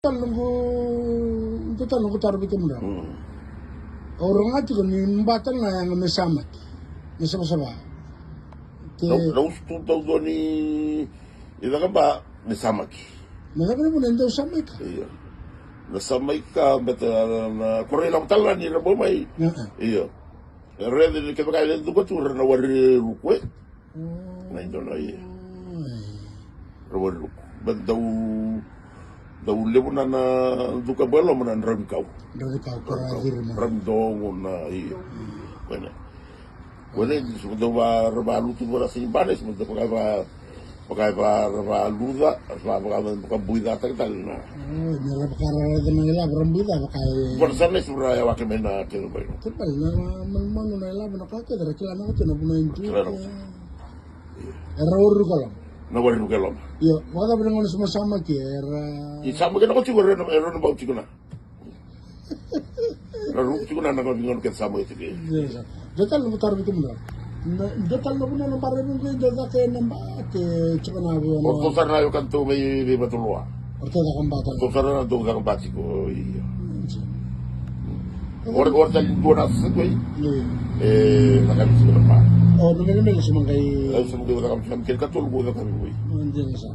Nunggu taruh bikin berapa? Orang aja kan nimbatan lah yang mesama, mesama. Não estudam doni, ida kan ba mesama ki. Mereka kan pun ente sama itu. Iya, mesama ika betul na korelautalan ni rabo mai. Iya, rede ni kaya kaya tu betul na wari rukwe. Na itu na iya. Rawar ruk, bentau Daw lebunan na duka belo manan ram kau. Ram dong na iyo. Bueno. Bueno, sudah ba lutu ba simpan sudah pakai ba luda, pakai buida tak tal na. Nila pakai nila berambida pakai. Persane suraya wakil mena kilo ba. Tepal na mano nila benakake dari kelana ko na bunain tu. Error ko lang. Nawar nu kelom. Iya, wala ba nang sama kera. Isama ka ko siguro na meron ba siguro na. Lalu siguro na ngon ket sama itu ke. Iya. Detal lu taruh itu benar. Detal lu benar pare mun ke jaga ke namba ke cuma abu. Orto sarna yo kanto may batulwa. Orto da kambata. Orto sarna do da kambati ko iya. Orang tal dua nas ko. Nakam siguro pa. Oh, nung nila sumangkay. Ay sumugod ka kami kel katul go da kami. Hindi na sa.